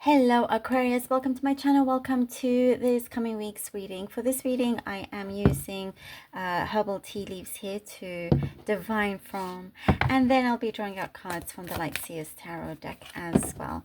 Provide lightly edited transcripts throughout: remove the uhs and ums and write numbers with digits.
Hello Aquarius, welcome to my channel. Welcome to this coming week's reading. For this reading I am using herbal tea leaves here to divine from, and then I'll be drawing out cards from the Light Seers Tarot deck as well.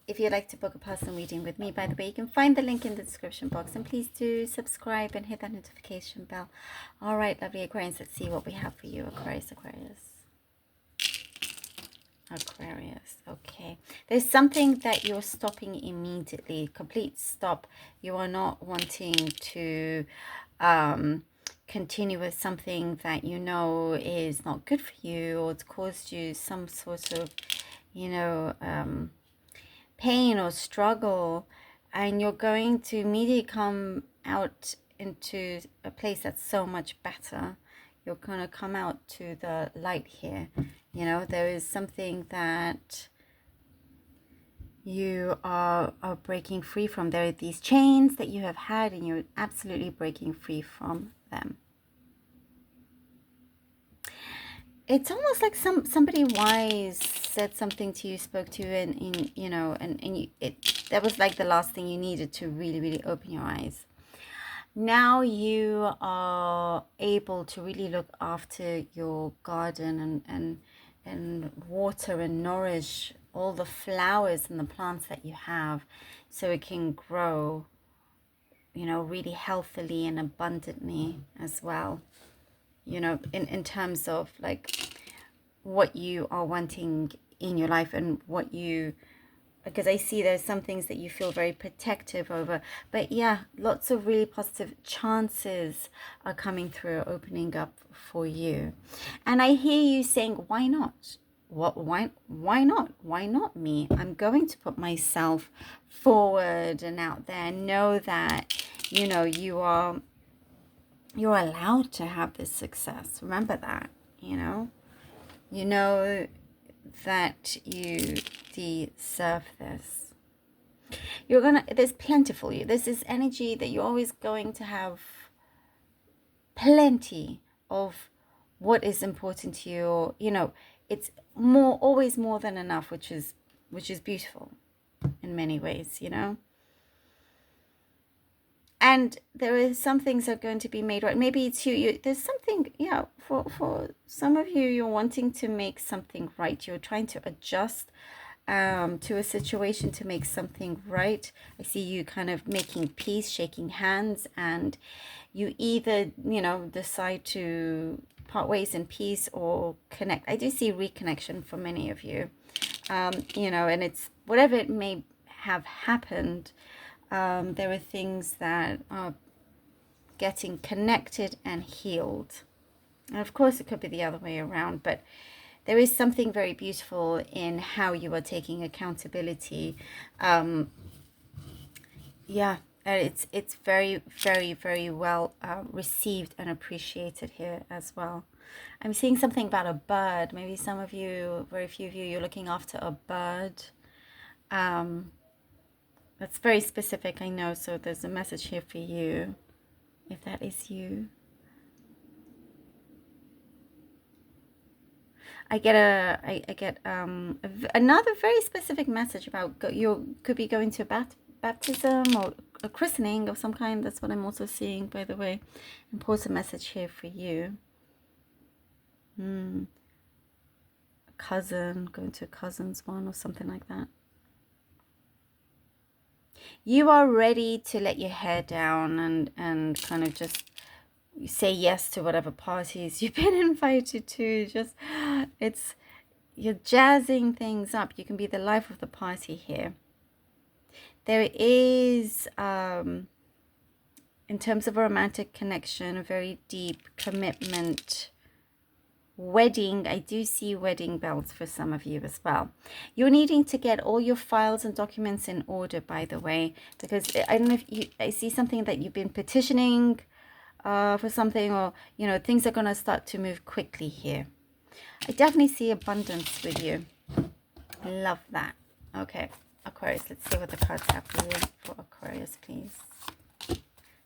If you'd like to book a personal reading with me, by the way, you can find the link in the description box, and please do subscribe and hit that notification bell. Alright, lovely Aquarians, let's see what we have for you. Aquarius. Okay, there's something that you're stopping immediately. Complete stop. You are not wanting to continue with something that you know is not good for you, or it's caused you some sort of pain or struggle, and you're going to immediately come out into a place that's so much better. You're going to come out to the light here. You know, there is something that you are breaking free from. There are these chains that you have had, and you're absolutely breaking free from them. It's almost like somebody wise said something to you, spoke to you, and that was like the last thing you needed to really open your eyes. Now you are able to really look after your garden and water and nourish all the flowers and the plants that you have, so it can grow, really healthily and abundantly as well. In terms of like what you are wanting in your life, and what you, because I see there's some things that you feel very protective over, but yeah, lots of really positive chances are coming through, opening up for you. And I hear you saying, why not? Why not me? I'm going to put myself forward and out there. Know that you're allowed to have this success. Remember that. You know that you deserve this. There's plenty for you. This is energy that you're always going to have plenty of what is important to you. It's always more than enough, which is beautiful in many ways, And there are some things that are going to be made right. Maybe it's you. There's something, for some of you, you're wanting to make something right. You're trying to adjust to a situation to make something right. I see you kind of making peace, shaking hands, and you either, decide to part ways in peace or connect. I do see reconnection for many of you, and it's whatever it may have happened. There are things that are getting connected and healed. And of course, it could be the other way around, but there is something very beautiful in how you are taking accountability. It's very well received and appreciated here as well. I'm seeing something about a bird. Maybe some of you, very few of you, you're looking after a bird. That's very specific, I know, so there's a message here for you, if that is you. I get another very specific message about you could be going to a baptism or a christening of some kind. That's what I'm also seeing, by the way. Important message here for you. A cousin, going to a cousin's one or something like that. You are ready to let your hair down and kind of just say yes to whatever parties you've been invited to. You're jazzing things up. You can be the life of the party here. There is, in terms of a romantic connection, a very deep commitment. Wedding, I do see wedding bells for some of you as well. You're needing to get all your files and documents in order, by the way, because I don't know if I see something that you've been petitioning for something, or things are going to start to move quickly here. I definitely see abundance with you. Love that. Okay, Aquarius, let's see what the cards have for you for Aquarius, please.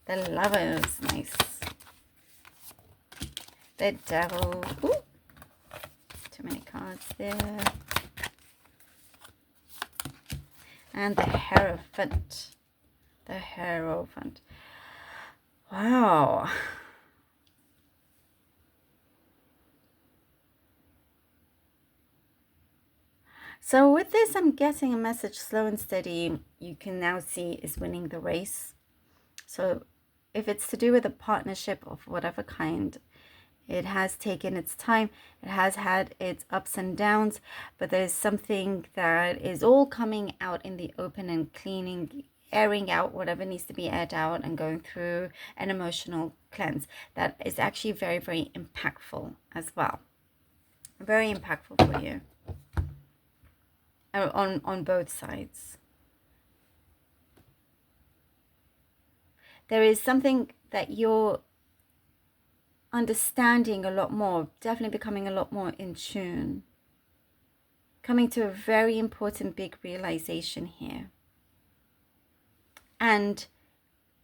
The Lovers, nice. The Devil. Ooh, too many cards there. And the Hierophant. The Hierophant. Wow. So with this, I'm getting a message, slow and steady, you can now see is winning the race. So if it's to do with a partnership of whatever kind, it has taken its time, it has had its ups and downs, but there's something that is all coming out in the open and cleaning, airing out whatever needs to be aired out and going through an emotional cleanse that is actually very, very impactful as well. Very impactful for you on both sides. There is something that you're understanding a lot more, definitely becoming a lot more in tune, coming to a very important big realization here. And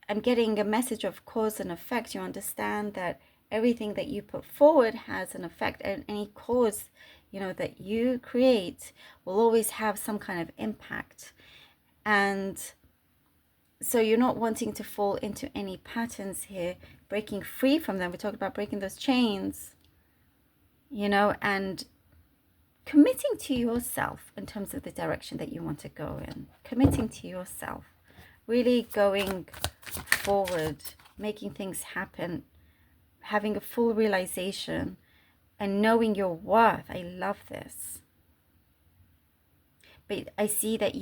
I'm getting a message of cause and effect. You understand that everything that you put forward has an effect, and any cause, you know, that you create will always have some kind of impact. And so you're not wanting to fall into any patterns here, breaking free from them. We talked about breaking those chains, you know, and committing to yourself in terms of the direction that you want to go in. Committing to yourself, really going forward, making things happen, having a full realization and knowing your worth. I love this. But I see that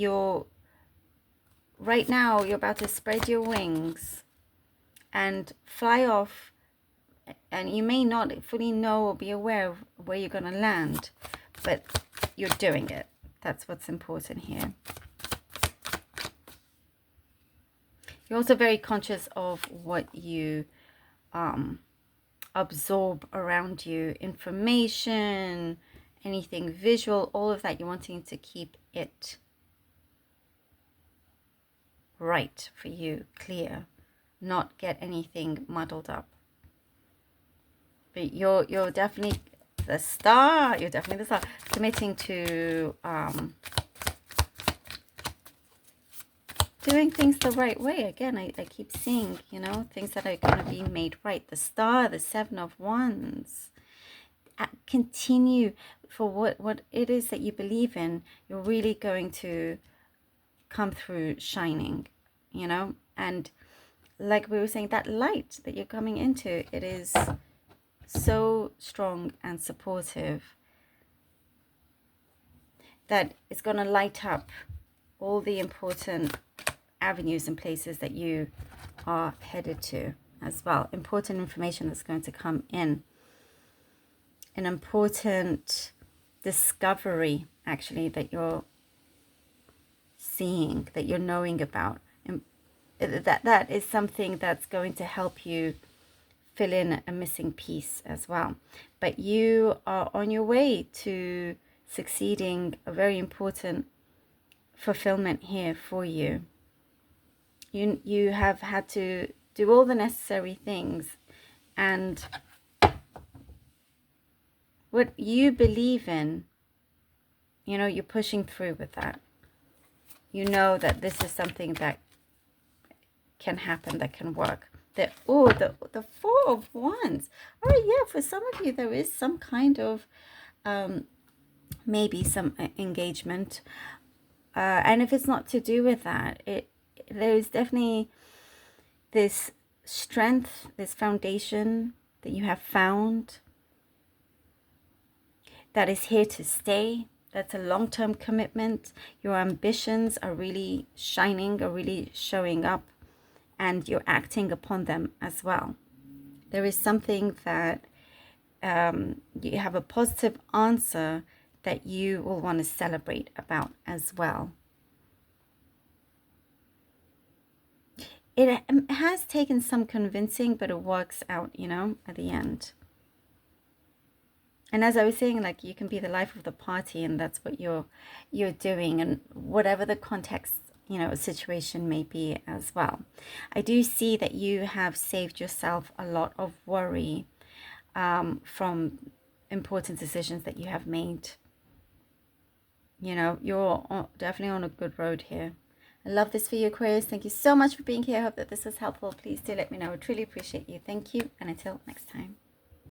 right now you're about to spread your wings and fly off, and you may not fully know or be aware of where you're going to land, but you're doing it. That's what's important here. You're also very conscious of what you absorb around you, information, anything visual, all of that. You're wanting to keep it right for you, clear, not get anything muddled up. But you're definitely the star. You're definitely the star. Committing to doing things the right way. Again, I keep seeing, you know, things that are going to be made right. The star, the 7 of Wands. Continue for what it is that you believe in. You're really going to come through shining, you know. And like we were saying, that light that you're coming into, it is so strong and supportive that it's going to light up all the important avenues and places that you are headed to as well. Important information that's going to come in. An important discovery, actually, that you're seeing, that you're knowing about. And that is something that's going to help you fill in a missing piece as well. But you are on your way to succeeding, a very important fulfillment here for you. You have had to do all the necessary things, and what you believe in, you know, you're pushing through with that. You know that this is something that can happen, that can work. The 4 of Wands. Oh yeah, for some of you there is some kind of maybe some engagement, and if it's not to do with that, there's definitely this strength, this foundation that you have found that is here to stay. That's a long-term commitment. Your ambitions are really shining, are really showing up, and you're acting upon them as well. There is something that you have a positive answer that you will want to celebrate about as well. It has taken some convincing, but it works out, you know, at the end. And as I was saying, like, you can be the life of the party, and that's what you're doing, and whatever the context, you know, situation may be as well. I do see that you have saved yourself a lot of worry from important decisions that you have made. You know, you're definitely on a good road here. I love this for you, Aquarius. Thank you so much for being here. I hope that this was helpful. Please do let me know. I truly appreciate you. Thank you. And until next time.